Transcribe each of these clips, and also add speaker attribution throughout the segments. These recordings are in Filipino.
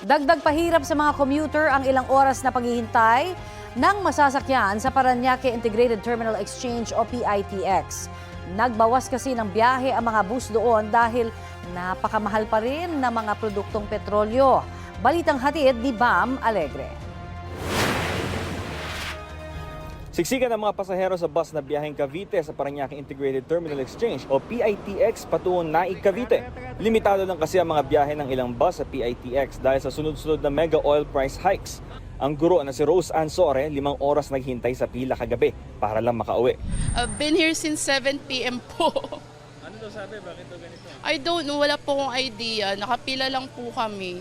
Speaker 1: Dagdag pahirap sa mga commuter ang ilang oras na paghihintay ng masasakyan sa Parañaque Integrated Terminal Exchange o PITX. Nagbawas kasi ng biyahe ang mga bus doon dahil napakamahal pa rin ng mga produktong petrolyo. Balitang hatid ni Bam Alegre.
Speaker 2: Siksikan ang mga pasahero sa bus na biyaheng Cavite sa Parañaque Integrated Terminal Exchange o PITX patungo Naik, Cavite. Limitado lang kasi ang mga biyahe ng ilang bus sa PITX dahil sa sunod-sunod na mega oil price hikes. Ang guro na si Rose Ansore, 5 oras naghintay sa pila kagabi para lang makauwi.
Speaker 3: I've been here since 7 p.m. po.
Speaker 2: Ano daw sabi? Bakit ito ganito?
Speaker 3: I don't know, wala po akong idea. Nakapila lang po kami.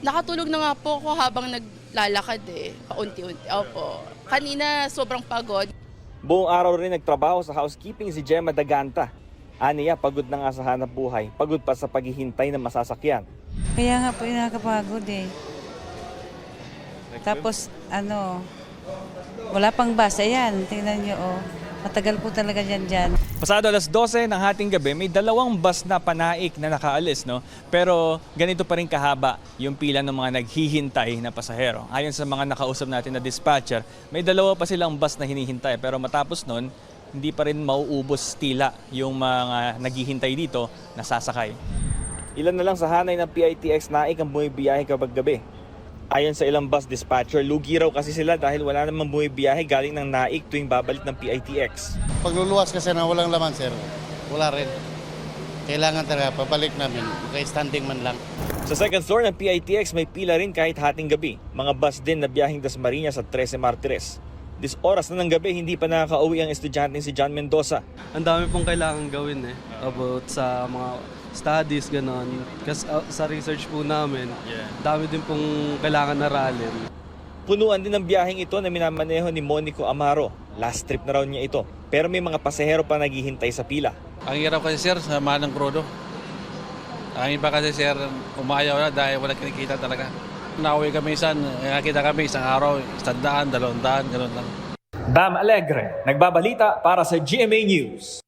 Speaker 3: Nakatulog na nga po ako habang naglalakad paunti-unti. Opo. Kanina sobrang pagod.
Speaker 2: Buong araw rin nagtrabaho sa housekeeping si Gemma Daganta. Aniya, pagod na nga sa hanap buhay, pagod pa sa paghihintay ng masasakyan.
Speaker 4: Kaya nga po nakakapagod eh. Tapos wala pang bus. Ayan, tingnan nyo matagal po talaga dyan.
Speaker 5: Pasado alas 12 ng hating gabi, may 2 bus na panaik na nakaalis, no? Pero ganito pa rin kahaba yung pila ng mga naghihintay na pasahero. Ayon sa mga nakausap natin na dispatcher, may 2 pa silang bus na hinihintay. Pero matapos nun, hindi pa rin mauubos tila yung mga naghihintay dito na sasakay.
Speaker 2: Ilan na lang sa hanay ng PITX Naik ang bumibiyahe kapag gabi. Ayon sa ilang bus dispatcher, lugi raw kasi sila dahil wala namang bumibiyahe galing ng Naik tuwing babalik ng PITX.
Speaker 6: Pagluluwas kasi na walang laman, sir, wala rin. Kailangan talaga pabalik namin, kay standing man lang.
Speaker 2: Sa second floor ng PITX may pila rin kahit hating gabi. Mga bus din na biyaheng Dasmariñas at 13 Martires. This oras na ng gabi, hindi pa nakakauwi ang estudyante si John Mendoza.
Speaker 7: Ang dami pong kailangan gawin about sa mga studies, ganon. Kasi sa research po namin, dami din pong kailangan aralin.
Speaker 2: Punuan din ng biyaheng ito na minamaneho ni Monico Amaro. Last trip na raw niya ito. Pero may mga pasahero pa naghihintay sa pila.
Speaker 8: Ang hirap kasi sir, sa mahal ng krudo. Ang iba kasi sir, umayaw na dahil wala kinikita talaga. Nauwi kami nakita kami isang araw, 100, 200, gano'n lang.
Speaker 5: Bam Alegre, nagbabalita para sa GMA News.